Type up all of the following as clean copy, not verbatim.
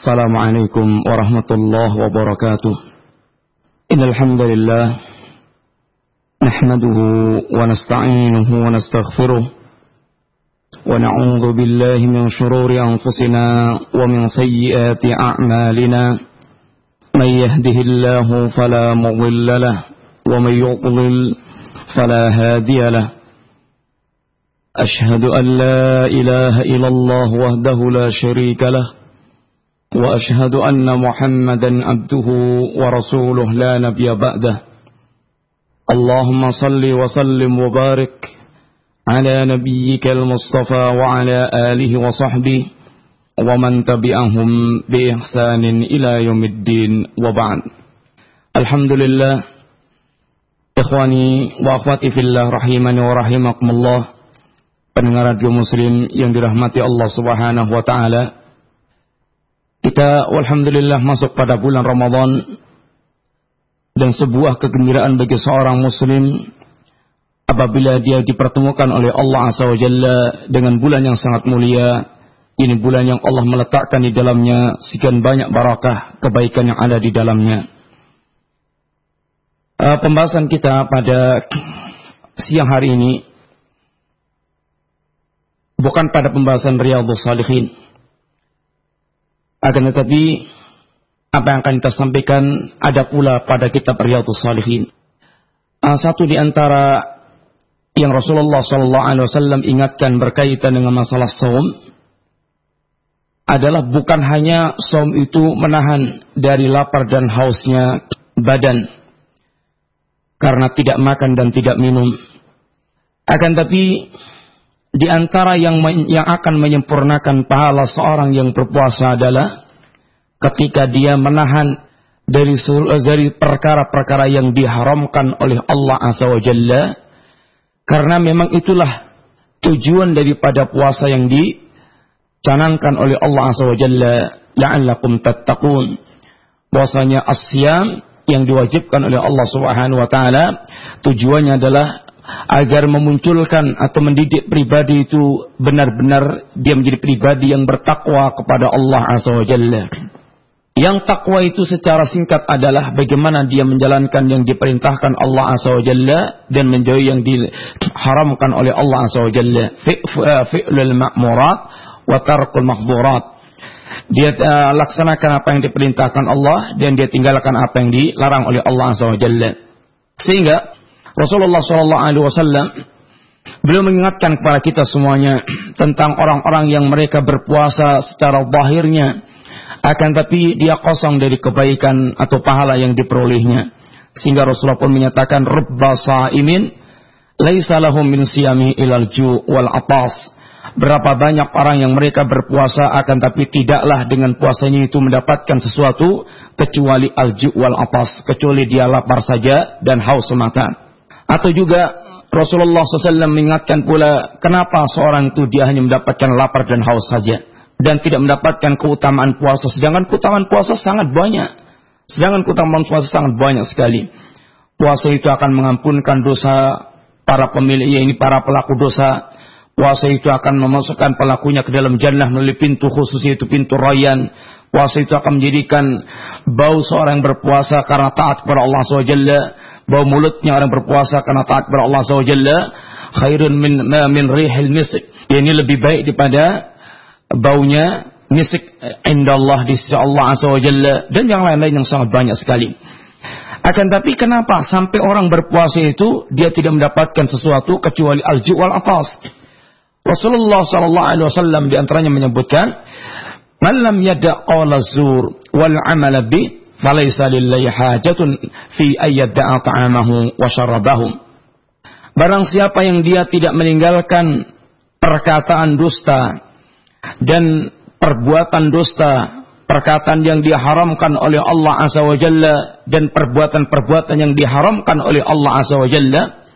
Assalamualaikum warahmatullahi wabarakatuh. Innal hamdalillah nahmaduhu wa nasta'inuhu wa nastaghfiruh wa na'udzu billahi min shururi anfusina wa min sayyiati a'malina. May yahdihillahu fala mudilla lahu wa may yudlil fala hadiya lahu. Ashhadu an la ilaha illallah wahdahu la syarika lahu wa ashhadu anna Muhammadan abduhu wa rasuluh la nabiyya ba'dah. Allahumma salli wa sallim wa barik ala nabiyyika al-Mustafa wa ala alihi wa sahbihi wa man tabi'ahum bi ihsanin ila yaumiddin wa ba'd. Alhamdulillah, ikhwani wa akhwati fillah rahimani wa rahimakumullah, pendengar radio muslim yang dirahmati Allah Subhanahu wa taala. Kita alhamdulillah masuk pada bulan Ramadan, dan sebuah kegembiraan bagi seorang muslim apabila dia dipertemukan oleh Allah Azza wa Jalla dengan bulan yang sangat mulia. Ini bulan yang Allah meletakkan di dalamnya sekian banyak barakah kebaikan yang ada di dalamnya. Pembahasan kita pada siang hari ini bukan pada pembahasan Riyadhus Shalihin, akan tetapi apa yang akan kita sampaikan ada pula pada kitab Riyadhus Shalihin. Satu di antara yang Rasulullah SAW ingatkan berkaitan dengan masalah saum adalah bukan hanya saum itu menahan dari lapar dan hausnya badan karena tidak makan dan tidak minum, akan tapi di antara yang akan menyempurnakan pahala seorang yang berpuasa adalah ketika dia menahan dari perkara-perkara yang diharamkan oleh Allah Azza wa Jalla, karena memang itulah tujuan daripada puasa yang dicanangkan oleh Allah Azza wa Jalla, la'allakum tattaqun. Puasanya as-siyam yang diwajibkan oleh Allah Subhanahu wa taala tujuannya adalah agar memunculkan atau mendidik pribadi itu benar-benar dia menjadi pribadi yang bertakwa kepada Allah Azza wa Jalla. Yang takwa itu secara singkat adalah bagaimana dia menjalankan yang diperintahkan Allah Azza wa Jalla dan menjauhi yang diharamkan oleh Allah Azza wa Jalla. Fi'lul ma'murat wa tarkul mahdhurat. Dia laksanakan apa yang diperintahkan Allah dan dia tinggalkan apa yang dilarang oleh Allah Azza wa Jalla. Sehingga Rasulullah SAW beliau mengingatkan kepada kita semuanya tentang orang-orang yang mereka berpuasa secara zahirnya, akan tapi dia kosong dari kebaikan atau pahala yang diperolehnya. Sehingga Rasulullah pun menyatakan, rubba sa'imin laisa lahum min siyami ilal ju' wal atas. Berapa banyak orang yang mereka berpuasa akan tapi tidaklah dengan puasanya itu mendapatkan sesuatu kecuali al-ju' wal atas, kecuali dia lapar saja dan haus semata. Atau juga Rasulullah SAW mengingatkan pula kenapa seorang itu dia hanya mendapatkan lapar dan haus saja dan tidak mendapatkan keutamaan puasa, sedangkan keutamaan puasa sangat banyak. Sekali. Puasa itu akan mengampunkan dosa para pemilik, ini para pelaku dosa. Puasa itu akan memasukkan pelakunya ke dalam jannah melalui pintu khusus, yaitu pintu Rayyan. Puasa itu akan menjadikan bau seorang yang berpuasa karena taat kepada Allah SWT, bau mulutnya orang berpuasa karena taat kepada Allah SWT, khairun min rihil misik. Ini lebih baik daripada baunya misik indallah di sisi Allah SWT, dan yang lain-lain yang sangat banyak sekali. Akan tapi kenapa sampai orang berpuasa itu dia tidak mendapatkan sesuatu kecuali al-ju' wal atas? Rasulullah SAW di antaranya menyebutkan, man lam yada' qawla zur wal amala bi falaysa lillahi hajatun fi ayyada'a ta'amahu wa syarabahu. Barang siapa yang dia tidak meninggalkan perkataan dusta dan perbuatan dusta, perkataan yang diharamkan oleh Allah Azza wa Jalla dan perbuatan-perbuatan yang diharamkan oleh Allah Azza wa Jalla,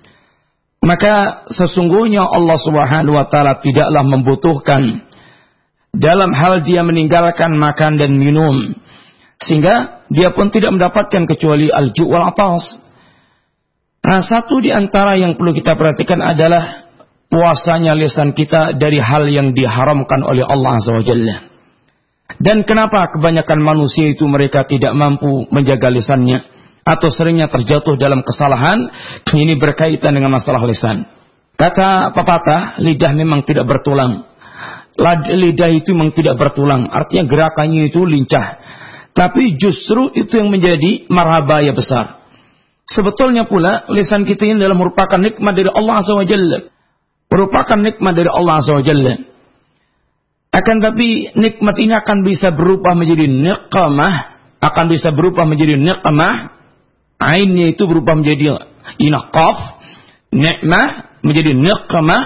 maka sesungguhnya Allah Subhanahu wa taala tidaklah membutuhkan dalam hal dia meninggalkan makan dan minum, sehingga dia pun tidak mendapatkan kecuali al-ju' wal atas. Nah, satu di antara yang perlu kita perhatikan adalah puasanya lisan kita dari hal yang diharamkan oleh Allah Azza wa Jalla. Dan kenapa kebanyakan manusia itu mereka tidak mampu menjaga lisannya atau seringnya terjatuh dalam kesalahan? Ini berkaitan dengan masalah lisan. Kata pepatah, lidah memang tidak bertulang. Lidah itu memang tidak bertulang, artinya gerakannya itu lincah. Tapi justru itu yang menjadi marhabaya besar. Sebetulnya pula lisan kita ini adalah merupakan nikmat dari Allah Azza wa Jalla. Merupakan nikmat dari Allah Azza wa Jalla. Akan tapi nikmat ini akan bisa berubah menjadi niqmah, akan bisa berubah menjadi niqmah. Ainnya itu berubah menjadi inaqaf, nikmah menjadi niqmah.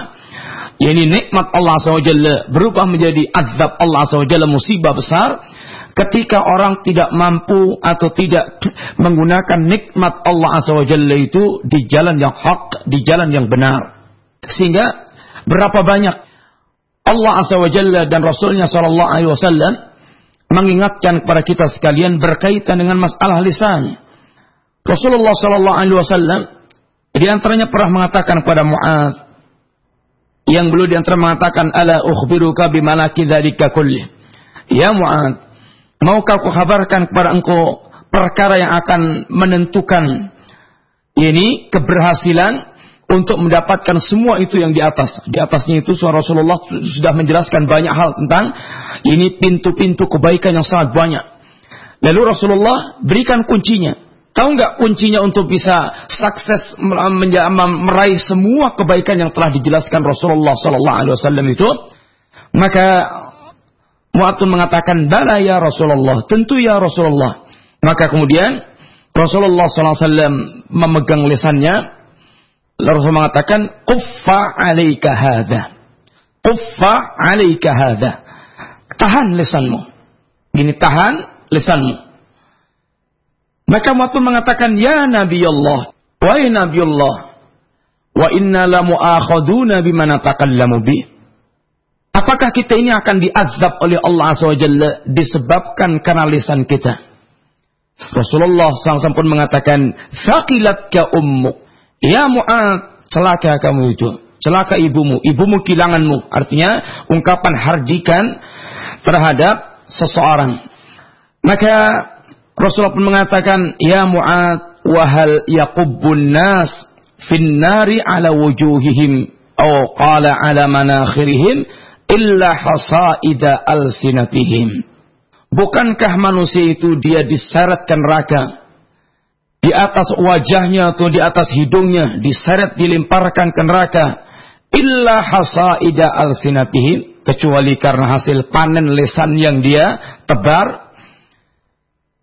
Yani nikmat Allah Azza wa Jalla berubah menjadi azab Allah Azza wa Jalla, musibah besar ketika orang tidak mampu atau tidak menggunakan nikmat Allah Azza wa Jalla itu di jalan yang hak, di jalan yang benar. Sehingga berapa banyak Allah Azza wa Jalla dan Rasulnya Sallallahu Alaihi Wasallam mengingatkan kepada kita sekalian berkaitan dengan masalah lisan. Rasulullah Sallallahu Alaihi Wasallam di antaranya pernah mengatakan kepada Mu'adz, yang beliau di antara mengatakan, ala ukhbiruka bimalaki dzalika kulli. Ya Mu'adz, maukah aku kabarkan kepada engkau perkara yang akan menentukan ini keberhasilan untuk mendapatkan semua itu yang di atas. Di atasnya itu Rasulullah sudah menjelaskan banyak hal tentang ini pintu-pintu kebaikan yang sangat banyak. Lalu Rasulullah berikan kuncinya. Tahu nggak kuncinya untuk bisa sukses meraih semua kebaikan yang telah dijelaskan Rasulullah Sallallahu Alaihi Wasallam itu? Maka Mu'adz mengatakan, bala ya Rasulullah, tentu ya Rasulullah. Maka kemudian Rasulullah Sallallahu Alaihi Wasallam memegang lisannya. Rasul mengatakan, Uffa alaika hadha. Uffa alaika hadha. Tahan lisanmu. Gini, tahan lisanmu. Maka Mu'adz mengatakan, ya Nabi Allah, wahai Nabi Allah, wa inna la mu'akhaduna bima natakallamu bih. Apakah kita ini akan diazab oleh Allah Azza wa Jalla disebabkan karena lisan kita? Rasulullah SAW pun mengatakan, thaqilatka ummuk. Ya Mu'adz, celaka kamu itu. Celaka ibumu. Ibumu kehilanganmu. Artinya ungkapan hardikan terhadap seseorang. Maka Rasulullah pun mengatakan, ya Mu'adz, wahal yaqubbun nas fin nari ala wujuhihim atau qala ala manakhirihim illa hasaida alsinatihim. Bukankah manusia itu dia diseretkan neraka di atas wajahnya atau di atas hidungnya, diseret, dilemparkan ke neraka, illa hasaida alsinatihim, kecuali karena hasil panen lisan yang dia tebar.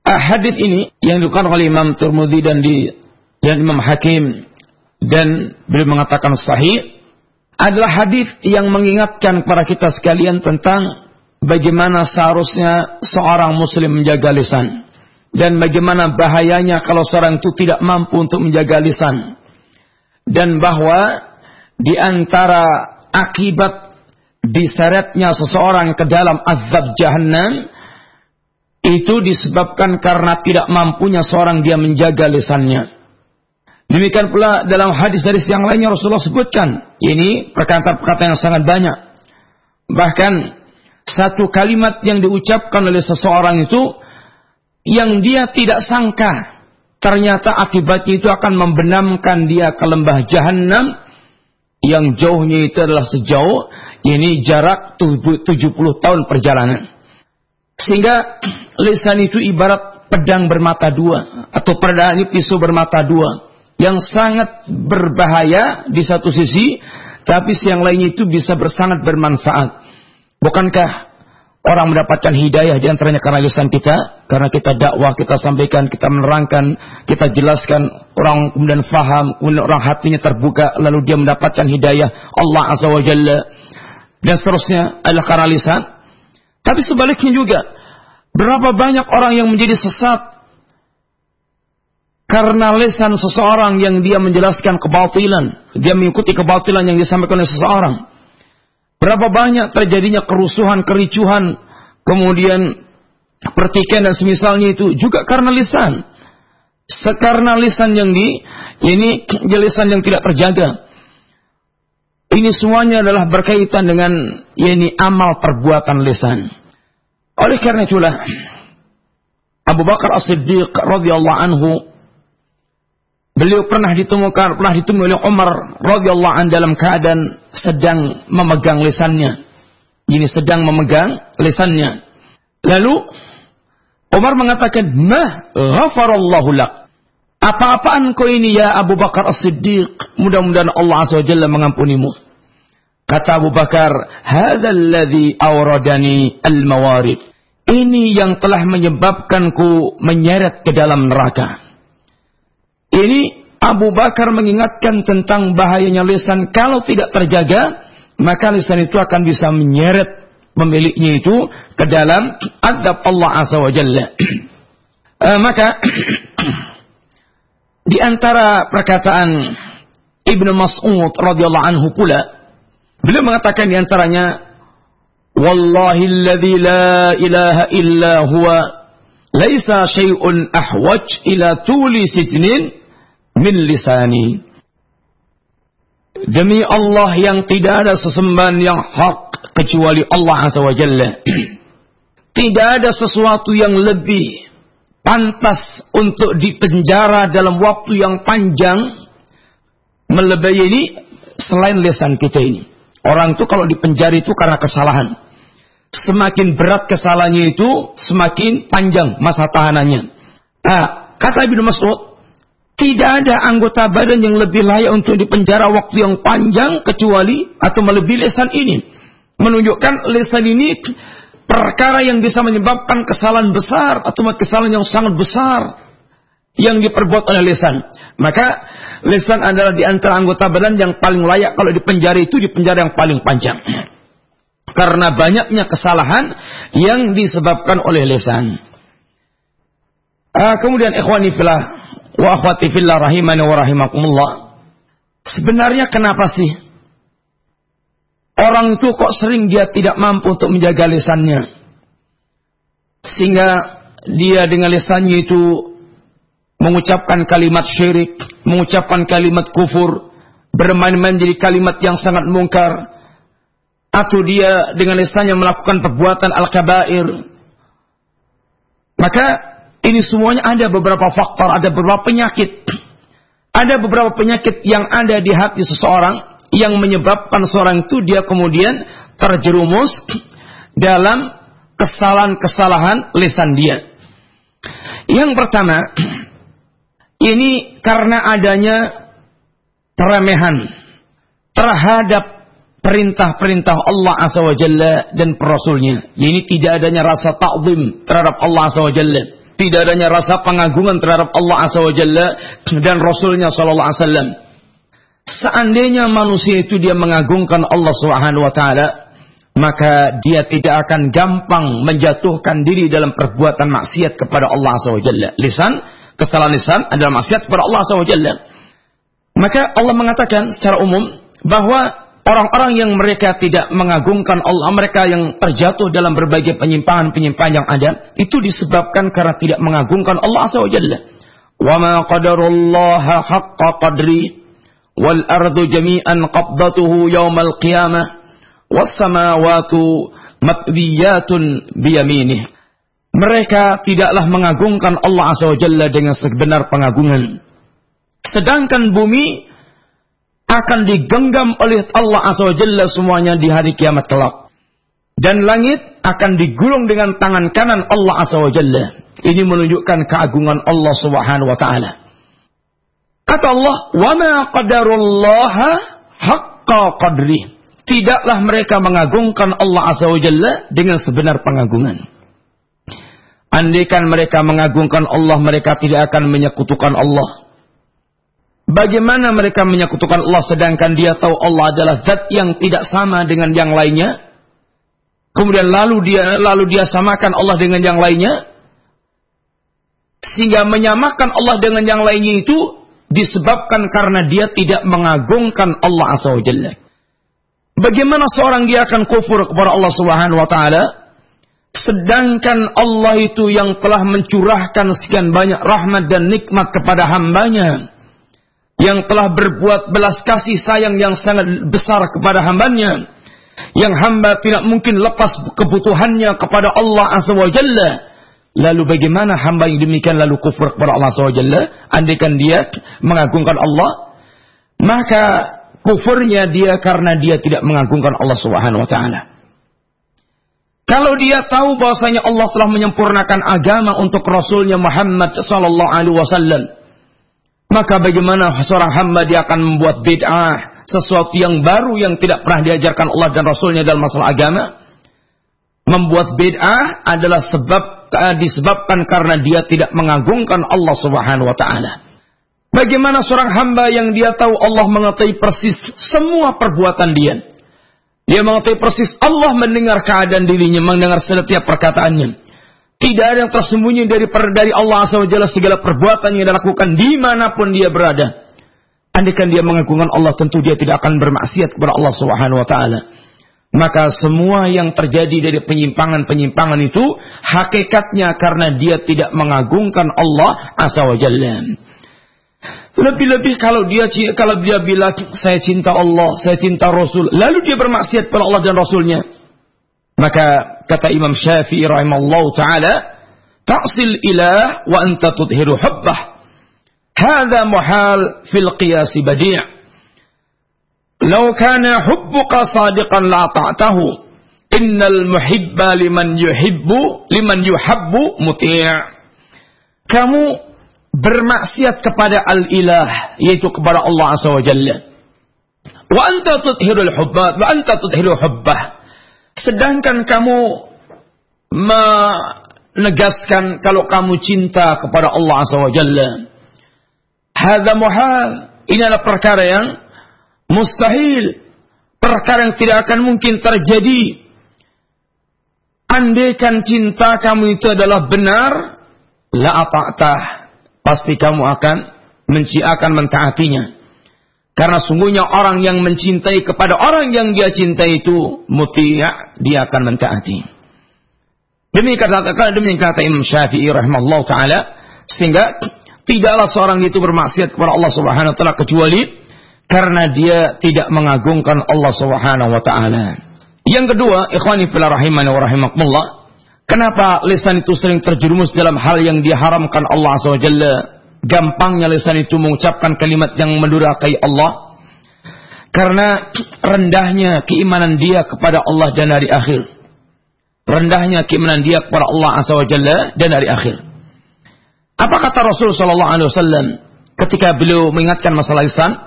Hadis ini yang dikutip oleh Imam Tirmidzi dan Imam Hakim dan beliau mengatakan sahih, adalah hadis yang mengingatkan kepada kita sekalian tentang bagaimana seharusnya seorang muslim menjaga lisan. Dan bagaimana bahayanya kalau seorang itu tidak mampu untuk menjaga lisan. Dan bahwa di antara akibat diseretnya seseorang ke dalam azab jahannam itu disebabkan karena tidak mampunya seorang dia menjaga lisannya. Demikian pula dalam hadis-hadis yang lainnya Rasulullah sebutkan. Ini perkataan-perkataan yang sangat banyak. Bahkan satu kalimat yang diucapkan oleh seseorang itu yang dia tidak sangka, ternyata akibatnya itu akan membenamkan dia ke lembah jahannam yang jauhnya itu adalah sejauh ini jarak 70 tahun perjalanan. Sehingga lisan itu ibarat pedang bermata dua atau pisau bermata dua yang sangat berbahaya di satu sisi, tapi yang lainnya itu bisa sangat bermanfaat. Bukankah orang mendapatkan hidayah di antaranya karena lisan kita, karena kita dakwah, kita sampaikan, kita menerangkan, kita jelaskan, orang kemudian faham, kemudian orang hatinya terbuka, lalu dia mendapatkan hidayah Allah Azza wa Jalla dan seterusnya adalah karena lisan. Tapi sebaliknya juga, berapa banyak orang yang menjadi sesat karena lisan seseorang yang dia menjelaskan kebatilan, dia mengikuti kebatilan yang disampaikan oleh seseorang. Berapa banyak terjadinya kerusuhan, kericuhan, kemudian pertikaian dan semisalnya itu juga karena lisan. Karena lisan yang ini lisan yang tidak terjaga. Ini semuanya adalah berkaitan dengan ini amal perbuatan lisan. Oleh karena itulah Abu Bakar As-Siddiq radhiyallahu anhu, beliau pernah ditemui oleh Umar radhiyallahu anhu dalam keadaan sedang memegang lisannya. Ini sedang memegang lisannya. Lalu Umar mengatakan, "Mah ghafarallahu lak." Apa-apaan kau ini ya Abu Bakar As-Siddiq? Mudah-mudahan Allah Azza wa Jalla mengampunimu. Kata Abu Bakar, "Hadzal ladzi awradani al-mawarid." Ini yang telah menyebabkanku menyeret ke dalam neraka. Ini Abu Bakar mengingatkan tentang bahayanya lisan. Kalau tidak terjaga, maka lisan itu akan bisa menyeret pemiliknya itu ke dalam azab Allah Azza wa Jalla. Maka di antara perkataan Ibnu Mas'ud radhiyallahu anhu pula, beliau mengatakan di antaranya, "Wallahi alladzi la ilaha illa huwa, laisa syai'un ahwaj ila tuli sijnin min lisani." Demi Allah yang tidak ada sesembahan yang hak kecuali Allah Azza wa Jalla. Tidak ada sesuatu yang lebih pantas untuk dipenjara dalam waktu yang panjang melebihi ini selain lisan kita ini. Orang itu kalau dipenjara itu karena kesalahan. Semakin berat kesalahannya itu, semakin panjang masa tahanannya. Kata Ibnu Mas'ud, tidak ada anggota badan yang lebih layak untuk dipenjara waktu yang panjang kecuali atau melebihi lisan ini. Menunjukkan lisan ini perkara yang bisa menyebabkan kesalahan besar atau kesalahan yang sangat besar yang diperbuat oleh lisan. Maka lisan adalah di antara anggota badan yang paling layak kalau dipenjara itu dipenjara yang paling panjang. Karena banyaknya kesalahan yang disebabkan oleh lisan. Kemudian ikhwani fillah wa akhwati fillah rahimani wa rahimakumullah. Sebenarnya kenapa sih orang itu kok sering dia tidak mampu untuk menjaga lisannya? Sehingga dia dengan lisannya itu mengucapkan kalimat syirik, mengucapkan kalimat kufur, bermain-main jadi kalimat yang sangat mungkar, atau dia dengan lisannya melakukan perbuatan al-kabair. Maka ini semuanya ada beberapa faktor, ada beberapa penyakit. Ada beberapa penyakit yang ada di hati seseorang yang menyebabkan seorang itu dia kemudian terjerumus dalam kesalahan-kesalahan lisan dia. Yang pertama, ini karena adanya peremehan terhadap perintah-perintah Allah Azza wa Jalla dan Rasulnya. Ini tidak adanya rasa ta'zim terhadap Allah Azza wa Jalla. Tidak adanya rasa pengagungan terhadap Allah Azza wa Jalla dan Rasulnya sallallahu alaihi wasallam. Seandainya manusia itu dia mengagungkan Allah Subhanahu wa taala, maka dia tidak akan gampang menjatuhkan diri dalam perbuatan maksiat kepada Allah Azza wa Jalla. Kesalahan lisan adalah maksiat kepada Allah Azza wa Jalla. Maka Allah mengatakan secara umum bahwa orang-orang yang mereka tidak mengagungkan Allah, mereka yang terjatuh dalam berbagai penyimpangan-penyimpangan yang ada, itu disebabkan karena tidak mengagungkan Allah Azza wa Jalla. Wa ma qadarullaha haqqa qadri wal ardu jami'an qabdatuhu yaumal qiyamah was samawati matwiyatun biyaminih. Mereka tidaklah mengagungkan Allah Azza wa Jalla dengan sebenar pengagungan. Sedangkan bumi akan digenggam oleh Allah Azza wa Jalla semuanya di hari kiamat kelak. Dan langit akan digulung dengan tangan kanan Allah Azza wa Jalla. Ini menunjukkan keagungan Allah Subhanahu wa taala. Kata Allah, "Wa ma qadarullaha haqqa qadri." Tidaklah mereka mengagungkan Allah Azza wa Jalla dengan sebenar pengagungan. Andaikan mereka mengagungkan Allah, mereka tidak akan menyekutukan Allah. Bagaimana mereka menyekutukan Allah sedangkan dia tahu Allah adalah zat yang tidak sama dengan yang lainnya? Kemudian lalu dia samakan Allah dengan yang lainnya? Sehingga menyamakan Allah dengan yang lainnya itu disebabkan karena dia tidak mengagungkan Allah Azza wa Jalla. Bagaimana seorang dia akan kufur kepada Allah Subhanahu wa taala sedangkan Allah itu yang telah mencurahkan sekian banyak rahmat dan nikmat kepada hambanya, yang telah berbuat belas kasih sayang yang sangat besar kepada hambanya, yang hamba tidak mungkin lepas kebutuhannya kepada Allah Azza wa Jalla. Lalu bagaimana hamba yang demikian lalu kufur kepada Allah Azza wa Jalla? Andaikan dia mengagungkan Allah, maka kufurnya dia karena dia tidak mengagungkan Allah Subhanahu wa taala. Kalau dia tahu bahwasanya Allah telah menyempurnakan agama untuk Rasulnya Muhammad sallallahu alaihi wasallam, maka bagaimana seorang hamba dia akan membuat bid'ah, sesuatu yang baru yang tidak pernah diajarkan Allah dan Rasulnya dalam masalah agama? Membuat bid'ah adalah disebabkan karena dia tidak mengagungkan Allah Subhanahu wa taala. Bagaimana seorang hamba yang dia tahu Allah mengetahui persis semua perbuatan dia. Dia mengetahui persis Allah mendengar keadaan dirinya, mendengar setiap perkataannya. Tidak ada yang tersembunyi dari Allah Azza wa Jalla, segala perbuatan yang dia lakukan dimanapun dia berada. Andaikan dia mengagungkan Allah, tentu dia tidak akan bermaksiat kepada Allah Subhanahu wa taala. Maka semua yang terjadi dari penyimpangan-penyimpangan itu hakikatnya karena dia tidak mengagungkan Allah Azza wa Jalla. Lebih-lebih kalau dia bilang saya cinta Allah, saya cinta Rasul, lalu dia bermaksiat kepada Allah dan Rasulnya. Maka kata Imam Syafi'i rahimallahu taala, ta'sil ilah wa anta tudhiru hubbah. Hadza muhal fil qiyas badi'. Law kana hubbuka sadiqan la ta'tahu. Innal muhibba liman yuhabbu muti'. Kamu bermaksiat kepada al-ilah, yaitu kepada Allah Azza wa Jalla. Wa anta tudhirul hubbah, wa anta tudhiru hubbah. Sedangkan kamu menegaskan kalau kamu cinta kepada Allah Azza wa Jalla. Hadza muhal. Ini adalah perkara yang mustahil, perkara yang tidak akan mungkin terjadi. Andaikan cinta kamu itu adalah benar, la ata'tah, pasti kamu akan mentaatinya. Karena sungguhnya orang yang mencintai kepada orang yang dia cintai itu muti', dia akan mentaati. Demikian kata Imam Syafi'i rahimahullah taala, sehingga tidaklah seorang itu bermaksiat kepada Allah Subhanahu wa taala kecuali karena dia tidak mengagungkan Allah Subhanahu wa taala. Yang kedua, ikhwani fillah rahimani wa rahimakumullah, kenapa lisan itu sering terjerumus dalam hal yang diharamkan Allah Azza wa Jalla? Gampangnya lisan itu mengucapkan kalimat yang mendurhakai Allah karena rendahnya keimanan dia kepada Allah dan hari akhir. Rendahnya keimanan dia kepada Allah Azza wa Jalla dan hari akhir. Apa kata Rasul sallallahu alaihi wasallam ketika beliau mengingatkan masalah lisan?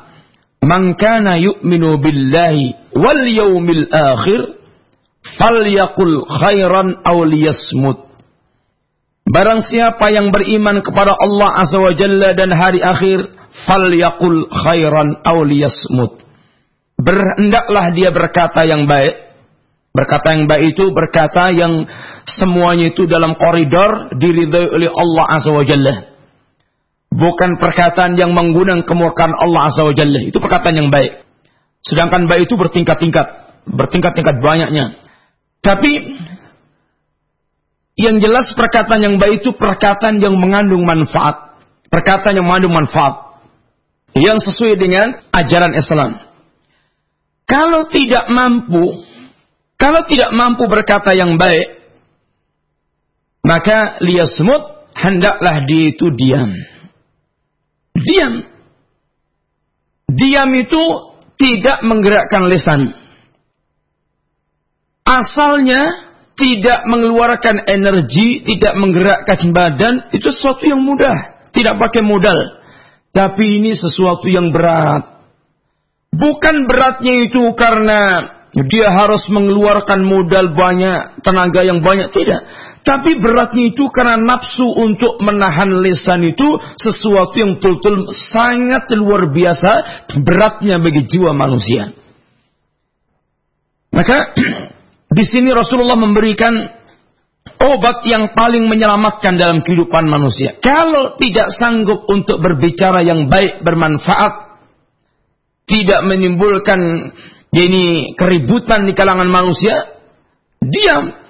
Man kana yu'minu billahi wal yawmil akhir falyaqul khairan aw liyasmut. Barang siapa yang beriman kepada Allah Azza wa Jalla dan hari akhir, falyaqul khairan aw liyasmut. Hendaklah dia berkata yang baik. Berkata yang baik itu berkata yang semuanya itu dalam koridor diridhai oleh Allah Azza wa Jalla. Bukan perkataan yang mengundang kemurkaan Allah Azza wa Jalla. Itu perkataan yang baik. Sedangkan baik itu bertingkat-tingkat banyaknya. Tapi yang jelas perkataan yang baik itu perkataan yang mengandung manfaat. Perkataan yang mengandung manfaat. Yang sesuai dengan ajaran Islam. Kalau tidak mampu berkata yang baik, maka liyasmut, hendaklah dia itu diam. Diam itu tidak menggerakkan lisan. Asalnya tidak mengeluarkan energi, tidak menggerakkan badan, itu sesuatu yang mudah, tidak pakai modal. Tapi ini sesuatu yang berat. Bukan beratnya itu karena dia harus mengeluarkan modal banyak, tenaga yang banyak, tidak. Tapi beratnya itu karena nafsu untuk menahan lisan itu sesuatu yang betul-betul sangat luar biasa beratnya bagi jiwa manusia. Maka di sini Rasulullah memberikan obat yang paling menyelamatkan dalam kehidupan manusia. Kalau tidak sanggup untuk berbicara yang baik, bermanfaat, tidak menimbulkan keributan di kalangan manusia, diam.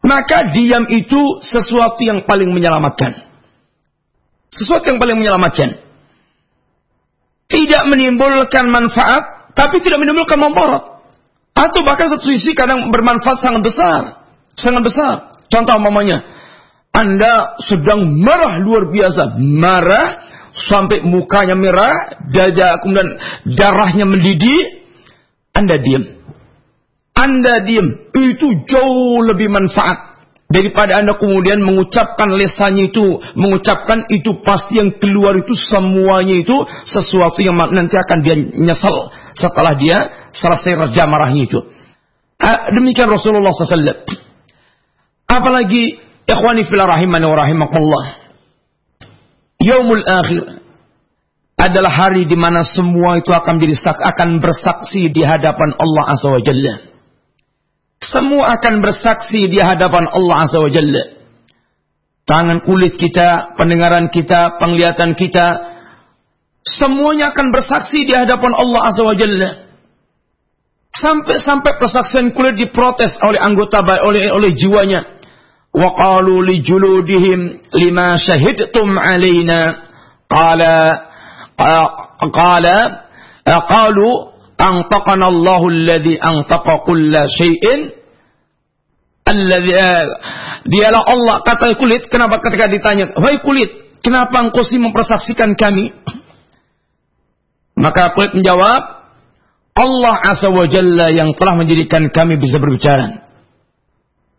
Maka diam itu sesuatu yang paling menyelamatkan. Sesuatu yang paling menyelamatkan. Tidak menimbulkan manfaat, tapi tidak menimbulkan mudarat. Atau bahkan satu sisi kadang bermanfaat sangat besar. Sangat besar. Contoh mamanya, Anda sedang marah luar biasa. Marah sampai mukanya merah, dada kemudian darahnya mendidih. Anda diam. Anda diam. Itu jauh lebih manfaat daripada Anda kemudian mengucapkan lisannya itu, mengucapkan itu pasti yang keluar itu semuanya itu sesuatu yang nanti akan dia nyesal setelah dia selesai reda marahnya itu. Demikian Rasulullah SAW. Apalagi ikhwani fillah rahimani wa rahimakumullah. Yaumul akhir adalah hari di mana semua itu akan bersaksi di hadapan Allah Azza wa Jalla. Semua akan bersaksi di hadapan Allah Azza wa Jalla. Tangan kulit kita, pendengaran kita, penglihatan kita, semuanya akan bersaksi di hadapan Allah Azza wa Jalla. Sampai persaksian kulit diprotes oleh anggota oleh jiwanya. Wa qalu li juludihim lima syahidtum alaina qalu antaqana Allahu alladhi antaqa kulla syai'in alladhi dialah Allah, kata kulit. Kenapa ketika ditanya, wahai kulit, kenapa engkau sih mempersaksikan kami? Maka kulit menjawab, Allah Azza wa Jalla yang telah menjadikan kami bisa berbicara.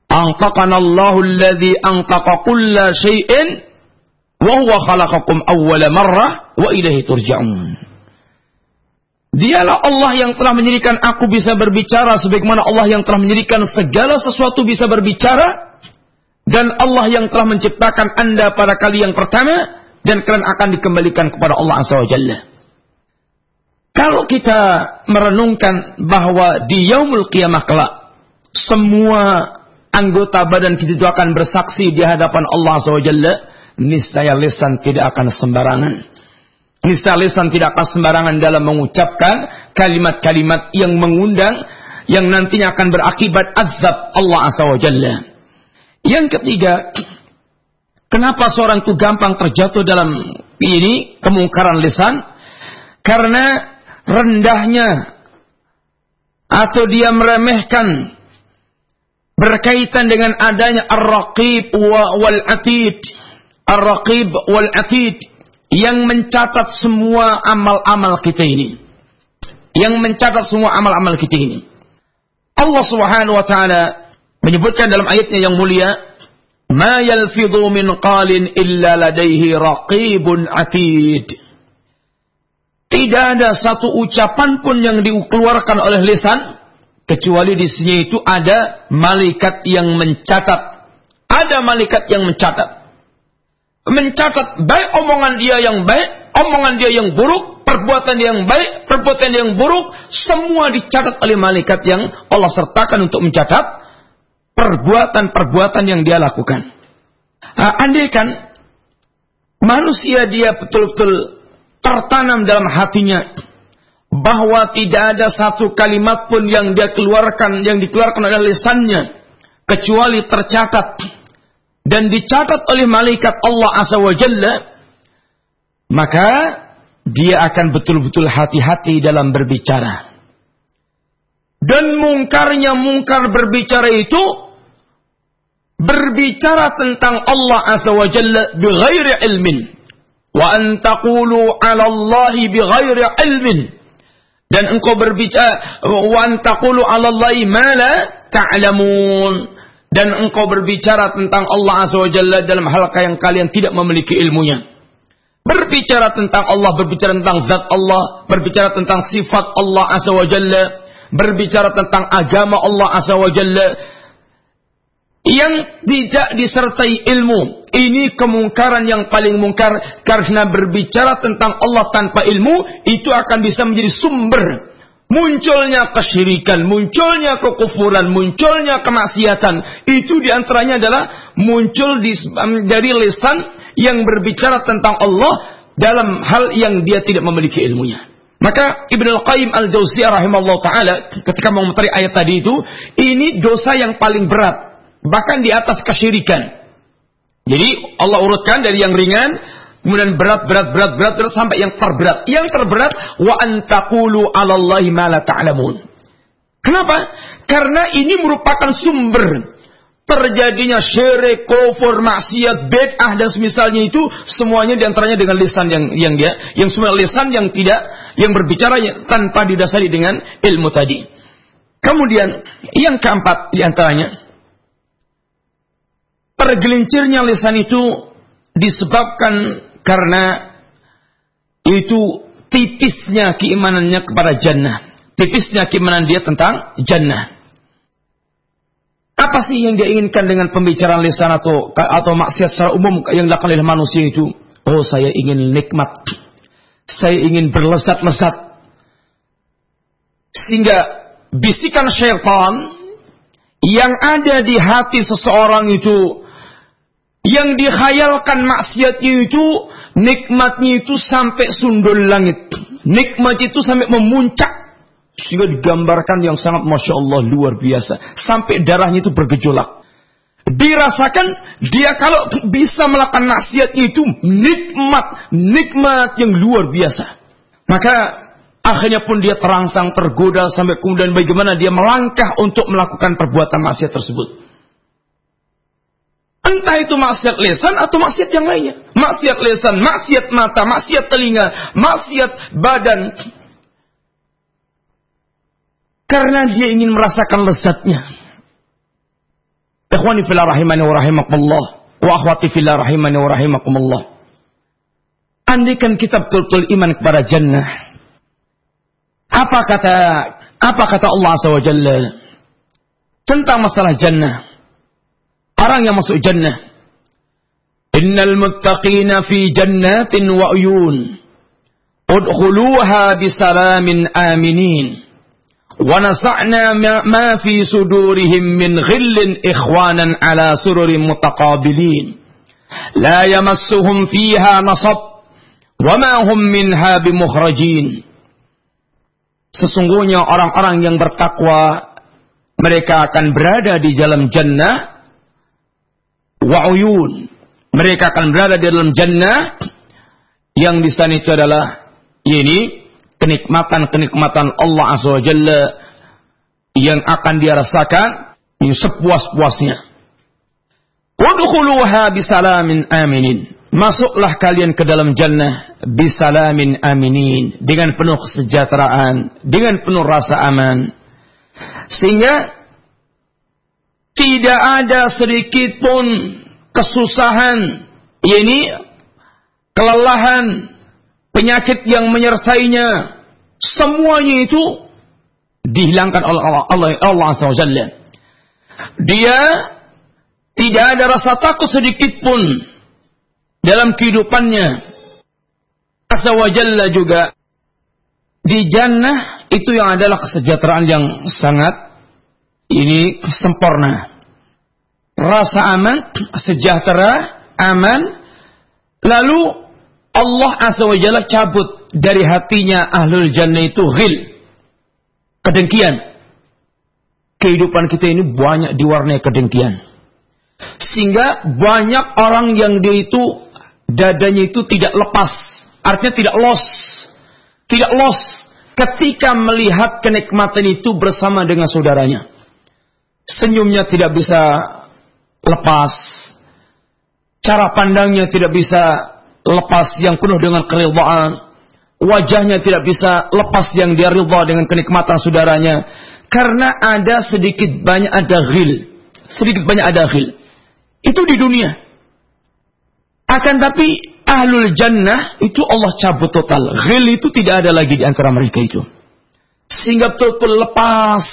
Antaqana Allahu alladhi antaqa kulla syai'in wa huwa khalaqakum awwala marrah wa ilaihi turja'un. Dialah Allah yang telah menjadikan aku bisa berbicara sebagaimana Allah yang telah menjadikan segala sesuatu bisa berbicara, dan Allah yang telah menciptakan Anda pada kali yang pertama, dan kalian akan dikembalikan kepada Allah Azza wa Jalla. Kalau kita merenungkan bahwa di yaumul qiyamah kelak semua anggota badan kita itu akan bersaksi di hadapan Allah Azza wa Jalla, niscaya lisan tidak akan sembarangan. Niscaya lisan tidak akan sembarangan dalam mengucapkan kalimat-kalimat yang mengundang, yang nantinya akan berakibat azab Allah Azza wa Jalla. Yang ketiga, kenapa seorang itu gampang terjatuh dalam ini kemungkaran lisan? Karena rendahnya atau dia meremehkan berkaitan dengan adanya ar-raqib wal atid. Ar-raqib wal atid yang mencatat semua amal-amal kita ini. Yang mencatat semua amal-amal kita ini. Allah Subhanahu wa taala menyebutkan dalam ayatnya yang mulia, "Ma yalfidhu min qalin illa ladaihi raqibun atid." Tidak ada satu ucapan pun yang dikeluarkan oleh lisan kecuali di sini itu ada malaikat yang mencatat. Ada malaikat yang mencatat. Mencatat baik omongan dia yang baik, omongan dia yang buruk, perbuatan dia yang baik, perbuatan dia yang buruk, semua dicatat oleh malaikat yang Allah sertakan untuk mencatat perbuatan-perbuatan yang dia lakukan. Andaikan manusia dia betul-betul tertanam dalam hatinya bahwa tidak ada satu kalimat pun yang dia keluarkan, yang dikeluarkan oleh lisannya kecuali tercatat dan dicatat oleh malaikat Allah Azza wa Jalla, maka dia akan betul-betul hati-hati dalam berbicara. Dan mungkarnya mungkar berbicara itu berbicara tentang Allah Azza wa Jalla bighairi ilmin. Wa an taqulu 'ala Allahi bighairi ilmin. Dan engkau berbicara wa an taqulu 'ala Allahi ma la ta'lamun. Dan engkau berbicara tentang Allah Azza wa Jalla dalam hal yang kalian tidak memiliki ilmunya. Berbicara tentang Allah, berbicara tentang zat Allah, berbicara tentang sifat Allah Azza wa Jalla, berbicara tentang agama Allah Azza wa Jalla yang tidak disertai ilmu. Ini kemungkaran yang paling mungkar, karena berbicara tentang Allah tanpa ilmu itu akan bisa menjadi sumber munculnya kesyirikan, munculnya kekufuran, munculnya kemaksiatan. Itu diantaranya adalah muncul dari lisan yang berbicara tentang Allah dalam hal yang dia tidak memiliki ilmunya. Maka Ibnu Al-Qayyim Al-Jauziyah rahimahullah ta'ala ketika mengomentari ayat tadi itu, ini dosa yang paling berat, bahkan di atas kesyirikan. Jadi Allah urutkan dari yang ringan, kemudian berat sampai yang terberat. Yang terberat, wa antaqulu 'ala Allahi ma la ta'lamun. Kenapa? Karena ini merupakan sumber terjadinya syirik, kufur, maksiat, bid'ah dan semisalnya itu semuanya diantaranya dengan lisan yang semua lisan yang berbicara tanpa didasari dengan ilmu tadi. Kemudian yang keempat diantaranya, tergelincirnya lisan itu disebabkan karena itu tipisnya keimanannya kepada jannah. Tipisnya keimanan dia tentang jannah. Apa sih yang dia inginkan dengan pembicaraan lisan atau maksiat secara umum yang dilakukan oleh manusia itu? Oh, saya ingin nikmat. Saya ingin berlezat-lezat. Sehingga bisikan syaitan yang ada di hati seseorang itu, yang dikhayalkan maksiatnya itu, nikmatnya itu sampai sundul langit. Nikmat itu sampai memuncak. Sehingga digambarkan yang sangat Masya Allah luar biasa. Sampai darahnya itu bergejolak. Dirasakan dia kalau bisa melakukan maksiatnya itu nikmat yang luar biasa. Maka akhirnya pun dia terangsang, tergoda sampai kemudian bagaimana dia melangkah untuk melakukan perbuatan maksiat tersebut. Entah itu maksiat lisan atau maksiat yang lainnya. Maksiat lisan, maksiat mata, maksiat telinga, maksiat badan. Karena dia ingin merasakan lezatnya. Ikhwani fillah rahimani wa rahimakumullah. Wa akhwati fillah rahimani wa rahimakumullah. Andaikan kita betul-betul iman kepada jannah. Apa kata Allah Azza wa Jalla tentang masalah jannah? Orang yang masuk jannah. Innal muttaqina fi jannatin wa uyun. Udkhuluha bisalamin aminin. Wa nasa'na ma fi sudurihim min ghillin ikhwanan ala sururin mutaqabilin. La yamassuhum fiha nasab. Wa ma hum minha bimukhrajin. Sesungguhnya orang-orang yang bertakwa, mereka akan berada di dalam jannah wa'uyun. Mereka akan berada di dalam jannah yang di sana itu adalah kenikmatan Allah Azza wa Jalla yang akan dia rasakan sepuas-puasnya. Udkhuluha bisalamin aminin. Masuklah kalian ke dalam jannah bisalamin aminin, dengan penuh kesejahteraan, dengan penuh rasa aman. Sehingga tidak ada sedikit pun kesusahan, kelelahan, penyakit yang menyertainya, semuanya itu dihilangkan oleh Allah Azza wa Jalla. Dia tidak ada rasa takut sedikit pun dalam kehidupannya. Azza wa Jalla juga di jannah itu yang adalah kesejahteraan yang sangat sempurna. Rasa aman, sejahtera, aman. Lalu Allah Azza wa Jalla cabut dari hatinya ahlul jannah itu ghil, kedengkian. Kehidupan kita ini banyak diwarnai kedengkian. Sehingga banyak orang yang dia itu dadanya itu tidak lepas, artinya tidak los ketika melihat kenikmatan itu bersama dengan saudaranya. Senyumnya tidak bisa lepas, cara pandangnya tidak bisa lepas yang penuh dengan keridhaan, wajahnya tidak bisa lepas yang dia ridha dengan kenikmatan saudaranya, karena ada sedikit banyak ada ghil. Itu di dunia. Akan tapi ahlul jannah itu Allah cabut total. Ghil itu tidak ada lagi di antara mereka itu. Sehingga betul-betul lepas.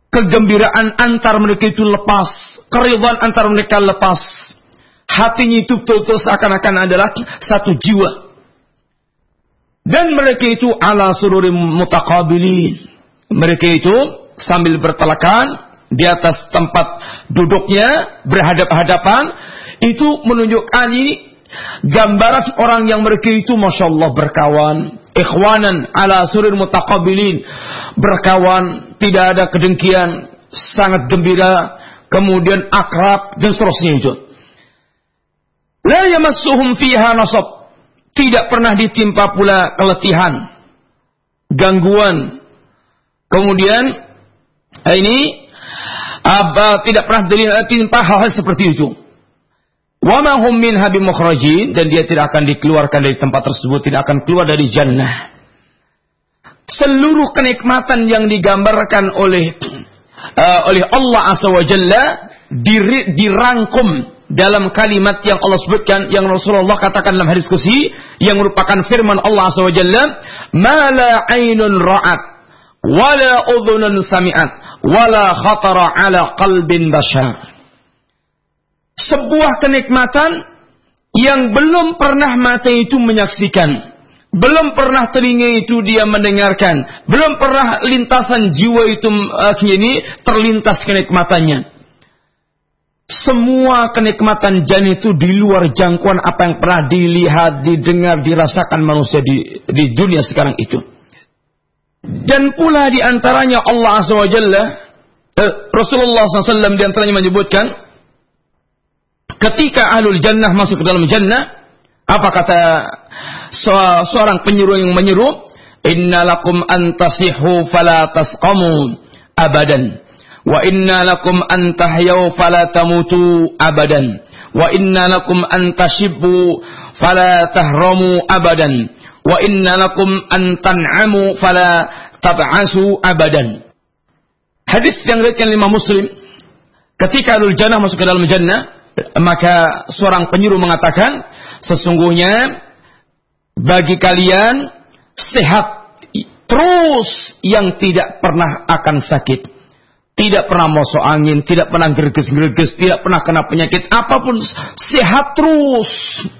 Kegembiraan antar mereka itu lepas. Keridhaan antar mereka lepas. Hatinya itu betul-betul seakan-akan adalah satu jiwa. Dan mereka itu ala sururim mutaqabilin. Mereka itu sambil bertelakan di atas tempat duduknya, berhadap-hadapan. Itu menunjukkan ini gambaran orang yang mereka itu Masya Allah berkawan. Ikhwanan ala sururim mutaqabilin. Berkawan, tidak ada kedengkian, sangat gembira, kemudian akrab dan seterusnya itu. La yamassuhum fiha nasab. Tidak pernah ditimpa pula keletihan, gangguan, Kemudian ini tidak pernah timpa hal-hal seperti itu. Wa ma hum minha bimukhrajin, dan dia tidak akan dikeluarkan dari tempat tersebut, tidak akan keluar dari jannah. Seluruh kenikmatan yang digambarkan oleh Allah Azza wa Jalla dirangkum dalam kalimat yang Allah sebutkan, yang Rasulullah katakan dalam hadis qudsi, yang merupakan firman Allah Azza wa Jalla, "Ma la 'ainun ra'at, wa la udhunun sami'at, wa la khatara 'ala qalbin bashar." Sebuah kenikmatan yang belum pernah mata itu menyaksikan, belum pernah telinga itu dia mendengarkan, belum pernah lintasan jiwa itu terlintas kenikmatannya. Semua kenikmatan jannah itu di luar jangkauan apa yang pernah dilihat, didengar, dirasakan manusia di dunia sekarang itu. Dan pula di antaranya Allah Azza wa Jalla, Rasulullah SAW di antaranya menyebutkan, ketika ahlul jannah masuk ke dalam jannah, apa kata seorang penyeru yang menyeru, "Inna lakum an tasihhu fala tasqamu abadan, wa inna lakum an tahyau fala tamutu abadan, wa inna lakum an tashibbu fala tahramu abadan, wa inna lakum an tan'amu fala tab'asu abadan." Hadis yang diriwayatkan Imam Muslim, ketika ahlul jannah masuk ke dalam jannah, maka seorang penyeru mengatakan, sesungguhnya bagi kalian sehat terus yang tidak pernah akan sakit, tidak pernah masuk angin, tidak pernah gerges-gerges, tidak pernah kena penyakit apapun, sehat terus,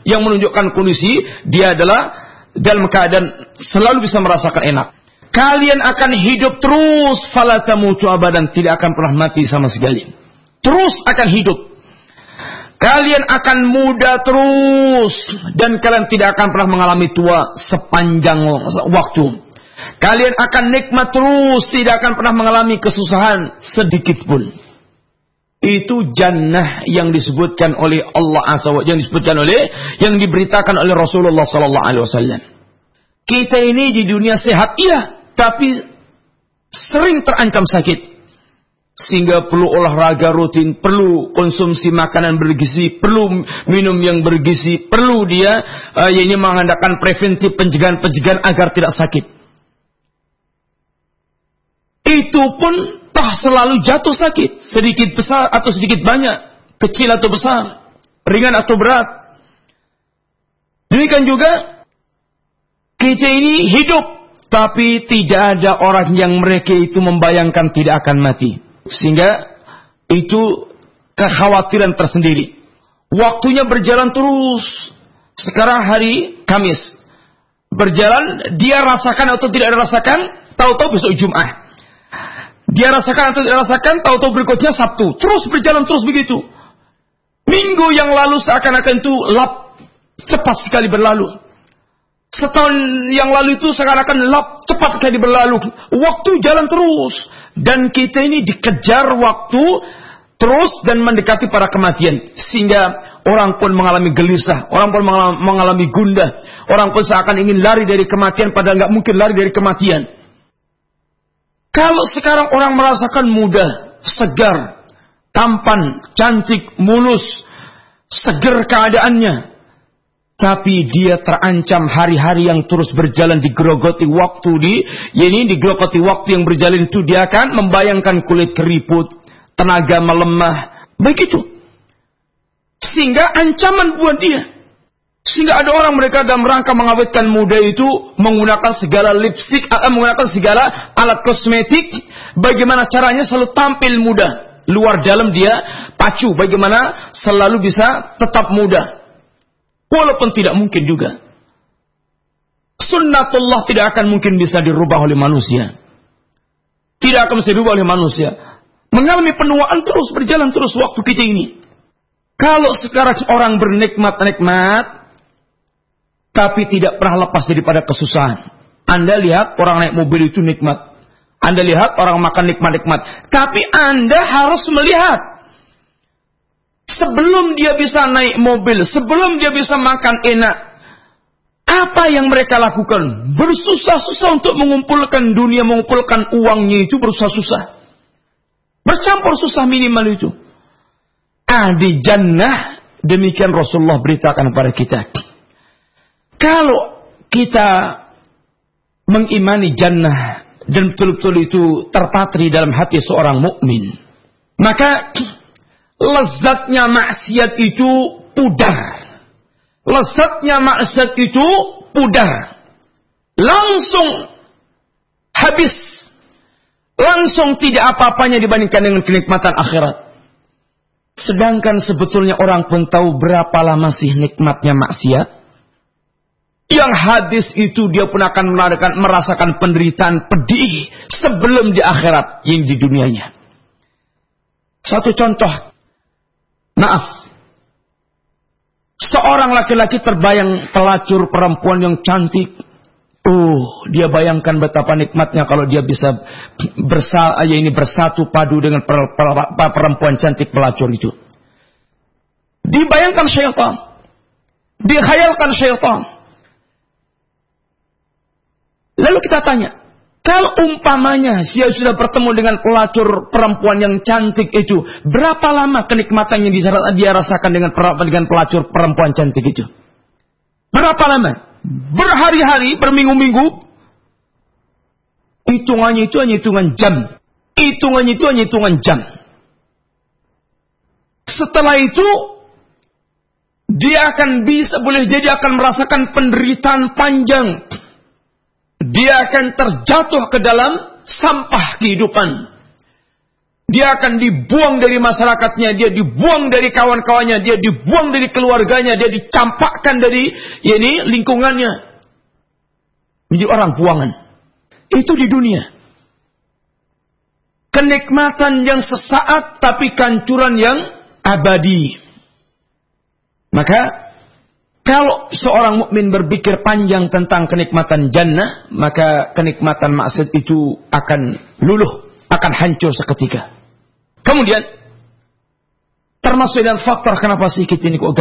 yang menunjukkan kondisi dia adalah dalam keadaan selalu bisa merasakan enak. Kalian akan hidup terus, fala tamutu abadan, tidak akan pernah mati sama sekali, terus akan hidup. Kalian akan muda terus, dan kalian tidak akan pernah mengalami tua sepanjang waktu. Kalian akan nikmat terus, tidak akan pernah mengalami kesusahan sedikit pun. Itu jannah yang disebutkan oleh Allah Azza wa Jalla, yang diberitakan oleh Rasulullah sallallahu alaihi wasallam. Kita ini di dunia sehat, iya, tapi sering terancam sakit. Sehingga perlu olahraga rutin, perlu konsumsi makanan bergizi, perlu minum yang bergizi, perlu dia ini mengadakan preventif, pencegahan agar tidak sakit. Itu pun tak selalu jatuh sakit, sedikit besar atau sedikit banyak, kecil atau besar, ringan atau berat. Demikian juga kita ini hidup, tapi tidak ada orang yang mereka itu membayangkan tidak akan mati. Sehingga itu kekhawatiran tersendiri. Waktunya berjalan terus. Sekarang hari Kamis, berjalan, dia rasakan atau tidak rasakan, tahu-tahu besok Jumat. Dia rasakan atau tidak rasakan, tahu-tahu berikutnya Sabtu. Terus berjalan terus begitu. Minggu yang lalu seakan-akan itu cepat sekali berlalu. Setahun yang lalu itu seakan-akan cepat sekali berlalu. Waktu jalan terus. Dan kita ini dikejar waktu terus dan mendekati para kematian. Sehingga orang pun mengalami gelisah, orang pun mengalami gundah. Orang pun seakan ingin lari dari kematian, padahal nggak mungkin lari dari kematian. Kalau sekarang orang merasakan muda, segar, tampan, cantik, mulus, seger keadaannya, tapi dia terancam hari-hari yang terus berjalan, digerogoti waktu digerogoti waktu yang berjalan itu, dia akan membayangkan kulit keriput, tenaga melemah, begitu. Sehingga ancaman buat dia. Sehingga ada orang mereka dalam rangka mengawetkan muda itu menggunakan segala lipstick, menggunakan segala alat kosmetik, bagaimana caranya selalu tampil muda. Luar dalam dia pacu, bagaimana selalu bisa tetap muda. Walaupun tidak mungkin juga. Sunnatullah tidak akan mungkin bisa dirubah oleh manusia. Tidak akan bisa dirubah oleh manusia. Mengalami penuaan terus, berjalan terus waktu kita ini. Kalau sekarang orang bernikmat-nikmat, tapi tidak pernah lepas daripada kesusahan. Anda lihat orang naik mobil itu nikmat. Anda lihat orang makan nikmat-nikmat. Tapi Anda harus melihat, sebelum dia bisa naik mobil, sebelum dia bisa makan enak, Apa yang mereka lakukan? Bersusah-susah untuk mengumpulkan dunia, mengumpulkan uangnya itu bersusah-susah. Bercampur susah minimal itu. Di jannah, demikian Rasulullah beritakan kepada kita. Kalau kita mengimani jannah dan betul-betul itu terpatri dalam hati seorang mukmin, maka lezatnya maksiat itu pudar. Lezatnya maksiat itu pudar. Langsung habis. Langsung tidak apa-apanya dibandingkan dengan kenikmatan akhirat. Sedangkan sebetulnya orang pun tahu berapa lama sih nikmatnya maksiat. Yang hadis itu dia pun akan merasakan penderitaan pedih sebelum di akhirat yang di dunianya. Satu contoh. Maaf. Seorang laki-laki terbayang pelacur perempuan yang cantik. Dia bayangkan betapa nikmatnya kalau dia bisa bersatu padu dengan perempuan cantik pelacur itu. Dibayangkan syaitan. Dikhayalkan syaitan. Lalu kita tanya, kalau umpamanya dia sudah bertemu dengan pelacur perempuan yang cantik itu, berapa lama kenikmatan yang dia rasakan dengan pelacur perempuan cantik itu? Berapa lama? Berhari-hari, berminggu-minggu. Hitungannya itu hanya hitungan jam. Hitungannya itu hanya hitungan jam. Setelah itu, dia akan boleh jadi akan merasakan penderitaan panjang. Dia akan terjatuh ke dalam sampah kehidupan. Dia akan dibuang dari masyarakatnya, dia dibuang dari kawan-kawannya, dia dibuang dari keluarganya, dia dicampakkan dari lingkungannya. Menjadi orang buangan. Itu di dunia. Kenikmatan yang sesaat tapi kancuran yang abadi. Maka kalau seorang mukmin berpikir panjang tentang kenikmatan jannah, maka kenikmatan maksiat itu akan luluh, akan hancur seketika. Kemudian, termasuk dan faktor kenapa sih kita ini kok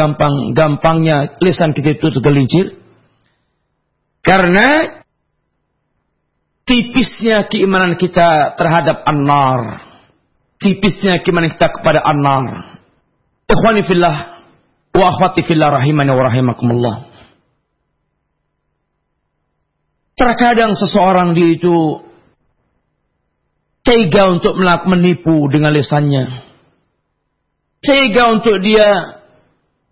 gampangnya lisan kita itu tergelincir? Karena tipisnya keimanan kita terhadap an-nar. Tipisnya keimanan kita kepada an-nar. Ikhwani fillah wa akhwati fillah rahimani wa rahimakumullah. Terkadang seseorang dia itu tega untuk menipu dengan lisannya. Tega untuk dia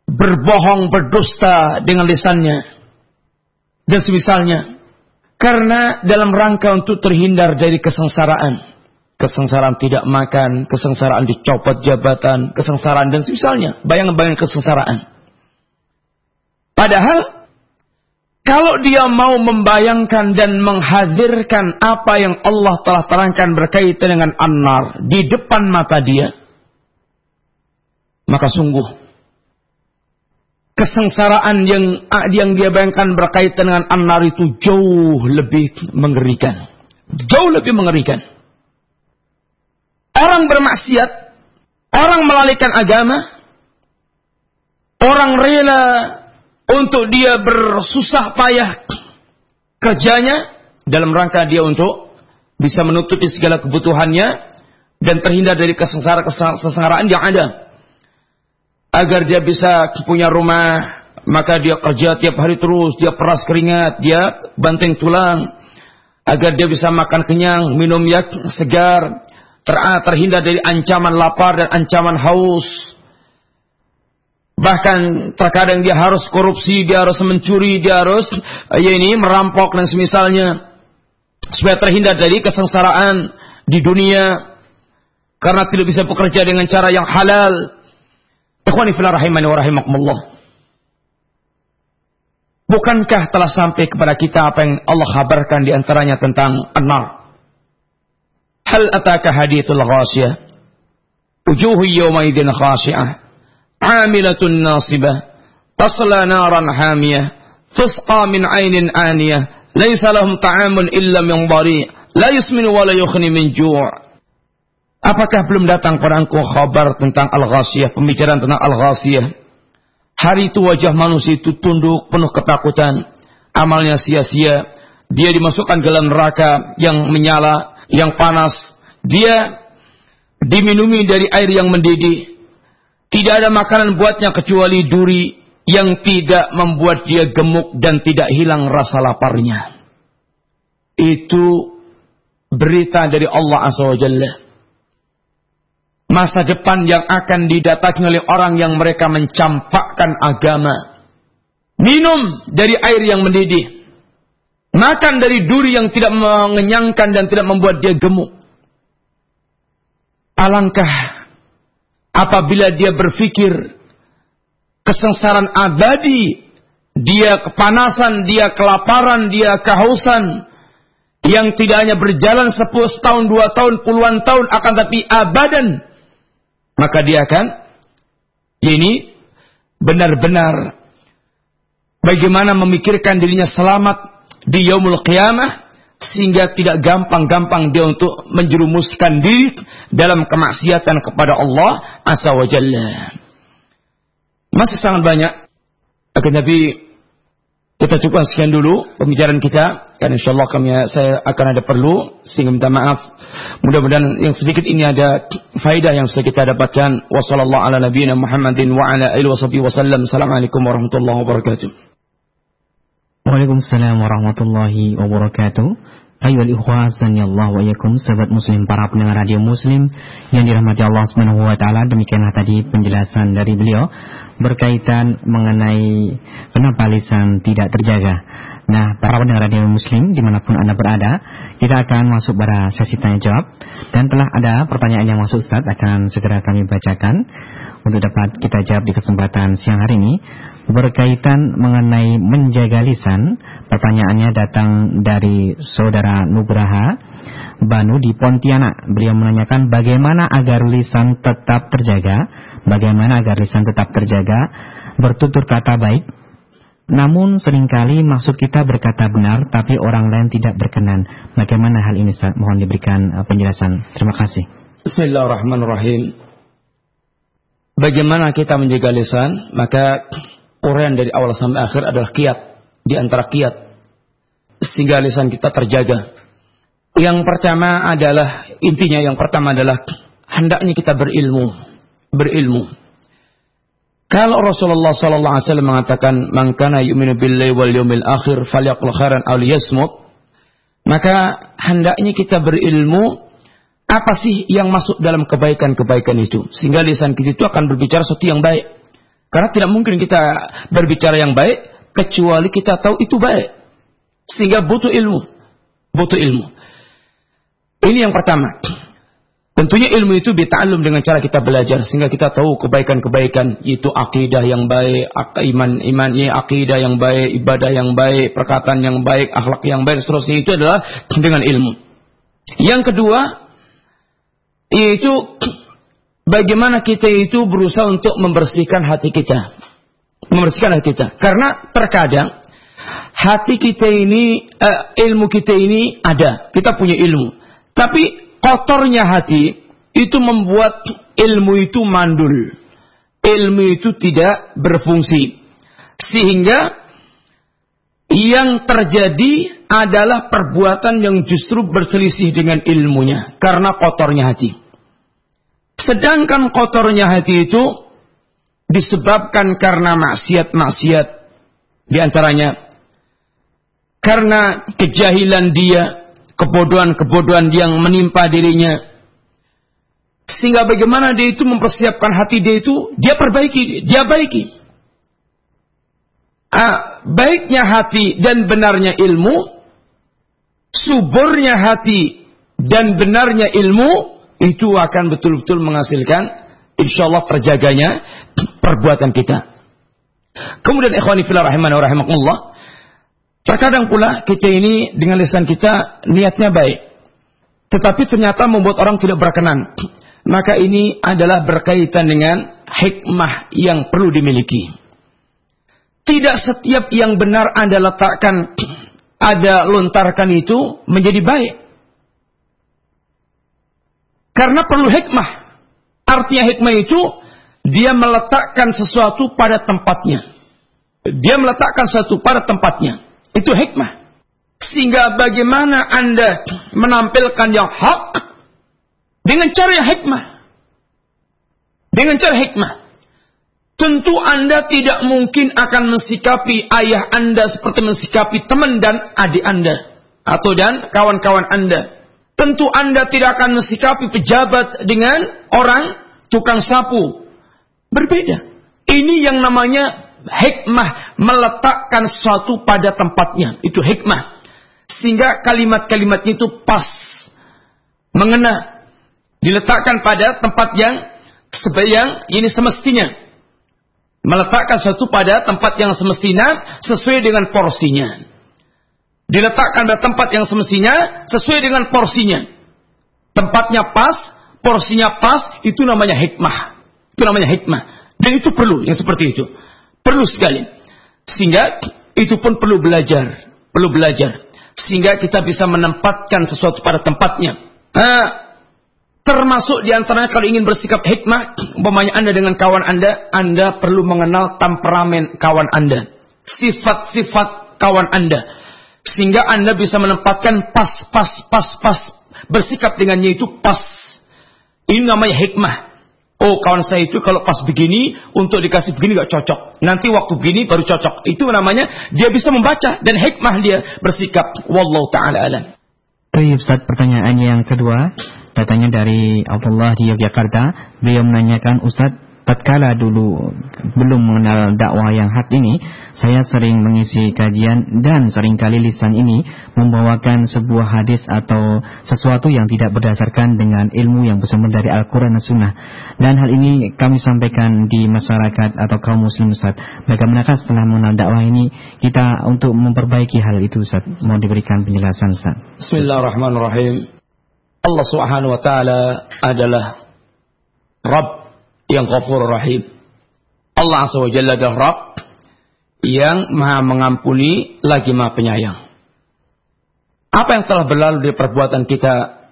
berbohong, berdusta dengan lisannya. Dan semisalnya. Karena dalam rangka untuk terhindar dari kesengsaraan. Kesengsaraan tidak makan, kesengsaraan dicopot jabatan, kesengsaraan dan semisalnya. Bayang-bayang kesengsaraan. Padahal, kalau dia mau membayangkan dan menghadirkan apa yang Allah telah terangkan berkaitan dengan an-nar di depan mata dia, maka sungguh kesengsaraan yang dia bayangkan berkaitan dengan an-nar itu jauh lebih mengerikan. Jauh lebih mengerikan. Orang bermaksiat, orang melalaikan agama, orang rela untuk dia bersusah payah kerjanya dalam rangka dia untuk bisa menutupi segala kebutuhannya dan terhindar dari kesengsaraan yang ada. Agar dia bisa punya rumah, maka dia kerja tiap hari terus, dia peras keringat, dia banting tulang. Agar dia bisa makan kenyang, minum yang segar, terhindar dari ancaman lapar dan ancaman haus. Bahkan terkadang dia harus korupsi, dia harus mencuri, dia harus merampok dan semisalnya. Supaya terhindar dari kesengsaraan di dunia. Karena tidak bisa bekerja dengan cara yang halal. Ikhwani fillah rahimani wa rahimakumullah. Bukankah telah sampai kepada kita apa yang Allah kabarkan di antaranya tentang an-nar? Hal ataka hadithul ghasiyah. Wujuhu yawma idin khashi'ah. Amilatun nasibah. Tasla naran hamiyah. Tusqa min ainin aniyah. Laysa lahum ta'amun illa min dhari'. La yusminu wa la yukhni min ju'. Apakah belum datang pada engkau kabar tentang al-ghasiyah, pembicaraan tentang al-ghasiyah? Hari itu wajah manusia itu tunduk penuh ketakutan. amalnya sia-sia, dia dimasukkan ke dalam neraka yang menyala, yang panas, dia diminumi dari air yang mendidih, tidak ada makanan buatnya kecuali duri yang tidak membuat dia gemuk dan tidak hilang rasa laparnya. Itu berita dari Allah Azza wa Jalla. Masa depan yang akan didatangi oleh orang yang mereka mencampakkan agama. Minum dari air yang mendidih. Makan dari duri yang tidak mengenyangkan dan tidak membuat dia gemuk. Alangkah apabila dia berpikir kesengsaraan abadi, dia kepanasan, dia kelaparan, dia kehausan, yang tidak hanya berjalan 10 tahun, 2 tahun, puluhan tahun, akan tapi abadan, maka dia akan ini benar-benar bagaimana memikirkan dirinya selamat di yaumul qiyamah, sehingga tidak gampang-gampang dia untuk menjerumuskan diri dalam kemaksiatan kepada Allah Azza wa Jalla. Masih sangat banyak, akan tapi kita cukupkan sekian dulu pembicaraan kita, karena insyaallah saya akan ada perlu, sehingga minta maaf. Mudah-mudahan yang sedikit ini ada faedah yang bisa kita dapatkan. Wassallallahu ala nabiyina Muhammadin wa ala alihi washabihi wasallam. Assalamualaikum warahmatullahi wabarakatuh. Waalaikumsalam warahmatullahi wabarakatuh. Ayyuhal ikhwah azanillahu wa iyyakum, sahabat muslim, para pendengar radio muslim yang dirahmati Allah Subhanahu wa taala. Demikianlah tadi penjelasan dari beliau berkaitan mengenai kenapa lisan tidak terjaga. Nah, para pendengar radio muslim dimanapun Anda berada, kita akan masuk pada sesi tanya jawab, dan telah ada pertanyaan yang masuk, Ustaz, akan segera kami bacakan untuk dapat kita jawab di kesempatan siang hari ini. Berkaitan mengenai menjaga lisan, pertanyaannya datang dari saudara Nugraha Banu di Pontianak. Beliau menanyakan bagaimana agar lisan tetap terjaga, bertutur kata baik, namun seringkali maksud kita berkata benar tapi orang lain tidak berkenan. Bagaimana hal ini, Ustaz? Mohon diberikan penjelasan. Terima kasih. Bismillahirrahmanirrahim. Bagaimana kita menjaga lisan? Maka uraian dari awal sampai akhir adalah qiyat, di antara qiyat, sehingga lisan kita terjaga. Yang pertama adalah, intinya yang pertama adalah hendaknya kita berilmu. Kalau Rasulullah sallallahu alaihi wasallam mengatakan man kana yu'minu billahi wal yawmil akhir falyaqul khairan aw liyasmut, maka hendaknya kita berilmu apa sih yang masuk dalam kebaikan-kebaikan itu, sehingga lisan kita itu akan berbicara sesuatu yang baik. Karena tidak mungkin kita berbicara yang baik kecuali kita tahu itu baik. Sehingga butuh ilmu. Ini yang pertama. Tentunya ilmu itu dita'allum dengan cara kita belajar, sehingga kita tahu kebaikan-kebaikan, yaitu akidah yang baik, imannya akidah yang baik, ibadah yang baik, perkataan yang baik, akhlak yang baik, seterusnya. Itu adalah dengan ilmu. Yang kedua, yaitu bagaimana kita itu berusaha untuk membersihkan hati kita. Karena terkadang hati kita ini, ilmu kita ini ada. Kita punya ilmu. Tapi kotornya hati itu membuat ilmu itu mandul. Ilmu itu tidak berfungsi. Sehingga yang terjadi adalah perbuatan yang justru berselisih dengan ilmunya. Karena kotornya hati. Sedangkan kotornya hati itu disebabkan karena maksiat-maksiat. Di antaranya karena kejahilan dia, kebodohan-kebodohan yang menimpa dirinya. Sehingga bagaimana dia itu mempersiapkan hati dia itu, dia perbaiki, dia baiki. Baiknya hati dan benarnya ilmu, suburnya hati dan benarnya ilmu, itu akan betul-betul menghasilkan insyaallah terjaganya perbuatan kita. Kemudian ikhwani fillah rahimani wa rahimakumullah, terkadang pula kita ini dengan lisan kita niatnya baik, tetapi ternyata membuat orang tidak berkenan. Maka ini adalah berkaitan dengan hikmah yang perlu dimiliki. Tidak setiap yang benar Anda letakkan, Anda lontarkan itu menjadi baik. Karena perlu hikmah. Artinya hikmah itu dia meletakkan sesuatu pada tempatnya. Itu hikmah. Sehingga bagaimana Anda menampilkan yang hak dengan cara yang hikmah. Dengan cara hikmah. Tentu Anda tidak mungkin akan mensikapi ayah Anda seperti mensikapi teman dan adik Anda. Atau dan kawan-kawan Anda. Tentu Anda tidak akan mensikapi pejabat dengan orang tukang sapu. Berbeda. Ini yang namanya hikmah. Meletakkan sesuatu pada tempatnya. Itu hikmah. Sehingga kalimat-kalimatnya itu pas. Mengena. Diletakkan pada tempat yang ini semestinya. Meletakkan sesuatu pada tempat yang semestinya sesuai dengan porsinya. Diletakkan pada tempat yang semestinya sesuai dengan porsinya. Tempatnya pas, porsinya pas, itu namanya hikmah. Itu namanya hikmah. Dan itu perlu yang seperti itu. Perlu sekali. Sehingga itu pun perlu belajar. Perlu belajar. Sehingga kita bisa menempatkan sesuatu pada tempatnya. Termasuk diantaranya kalau ingin bersikap hikmah, umpamanya Anda dengan kawan Anda perlu mengenal temperamen kawan Anda, sifat-sifat kawan Anda, sehingga Anda bisa menempatkan pas, bersikap dengannya itu pas. Ini namanya hikmah. Oh, kawan saya itu kalau pas begini, untuk dikasih begini gak cocok. Nanti waktu begini baru cocok. Itu namanya dia bisa membaca dan hikmah dia bersikap. Wallahu ta'ala alam. Baik, Ustaz, pertanyaan yang kedua datanya dari Abdullah di Yogyakarta. Beliau menanyakan, Ustaz, tatkala dulu belum mengenal dakwah yang hak ini, saya sering mengisi kajian dan seringkali lisan ini membawakan sebuah hadis atau sesuatu yang tidak berdasarkan dengan ilmu yang bersumber dari Al-Quran dan Sunnah. Dan hal ini kami sampaikan di masyarakat atau kaum muslim, Ustaz. Bagaimanakah setelah mengenal dakwah ini kita untuk memperbaiki hal itu, Ustaz? Mau diberikan penjelasan, Ustaz. Bismillahirrahmanirrahim. Allah Subhanahu wa taala adalah Rabb yang Ghafurur Rahim. Allah Azza wa Jalla adalah Rabb yang Maha mengampuni lagi Maha penyayang. Apa yang telah berlalu dari perbuatan kita,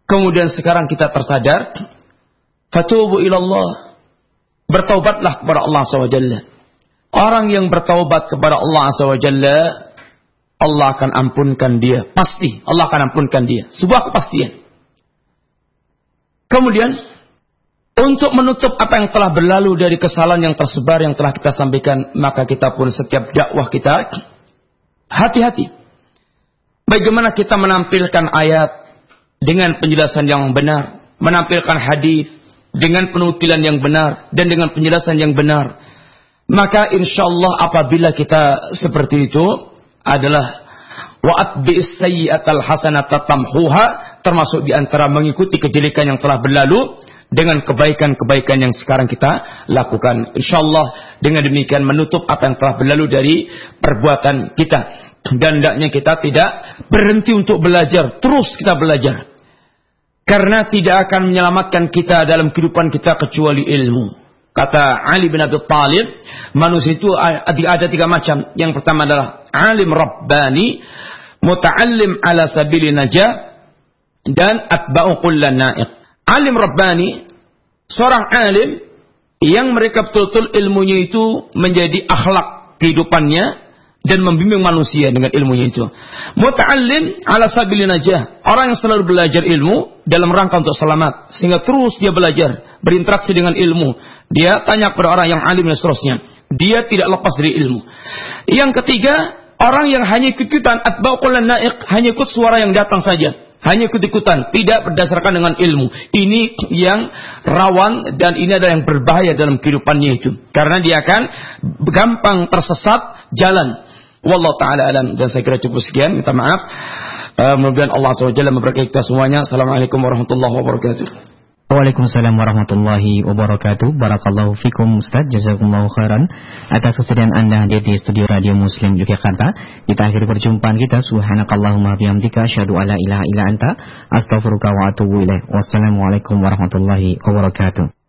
kemudian sekarang kita tersadar, fatubu ilallah, bertaubatlah kepada Allah Azza wa Jalla. Orang yang bertaubat kepada Allah Azza wa Jalla, Allah akan ampunkan dia. Pasti Allah akan ampunkan dia. Sebuah kepastian. Kemudian untuk menutup apa yang telah berlalu dari kesalahan yang tersebar yang telah kita sampaikan, maka kita pun setiap dakwah kita hati-hati. Bagaimana kita menampilkan ayat dengan penjelasan yang benar, menampilkan hadis dengan penukilan yang benar dan dengan penjelasan yang benar. Maka insyaallah apabila kita seperti itu adalah wa'atbi'is sayyi'atal hasanata tamhuha, termasuk di antara mengikuti kejelekan yang telah berlalu dengan kebaikan-kebaikan yang sekarang kita lakukan. Insyaallah dengan demikian menutup apa yang telah berlalu dari perbuatan kita. Dan hendaknya kita tidak berhenti untuk belajar, terus kita belajar. Karena tidak akan menyelamatkan kita dalam kehidupan kita kecuali ilmu. Kata Ali bin Abi Thalib, manusia itu ada tiga macam. Yang pertama adalah alim rabbani, muta'allim ala sabili najah, dan atba'u kullan na'iq. Alim rabbani, seorang alim yang mereka betul-betul ilmunya itu menjadi akhlak kehidupannya dan membimbing manusia dengan ilmunya itu. Muta'allim ala sabili najah, orang yang selalu belajar ilmu dalam rangka untuk selamat, sehingga terus dia belajar, berinteraksi dengan ilmu. Dia tanya kepada orang yang alim dan seterusnya. Dia tidak lepas dari ilmu. Yang ketiga, orang yang hanya ikut-ikutan, atba'u kullan na'iq, hanya ikut suara yang datang saja. Hanya ikut-ikutan, tidak berdasarkan dengan ilmu. Ini yang rawan dan ini adalah yang berbahaya dalam kehidupannya itu. Karena dia akan gampang tersesat jalan. Wallahu ta'ala alam. Dan saya kira cukup sekian. Minta maaf. Mudah-mudahan Allah SWT memberkati kita semuanya. Assalamualaikum warahmatullahi wabarakatuh. Waalaikumsalam warahmatullahi wabarakatuh. Barakallahu fikum, Ustaz. Jazakumullahu khairan atas kesediaan Anda hadir di studio Radio Muslim Yogyakarta. Kita akhiri perjumpaan kita. Subhanakallahumma bihamdika asyhadu alla ilaha illa anta astaghfiruka wa atubu ilaik. Wassalamualaikum warahmatullahi wabarakatuh.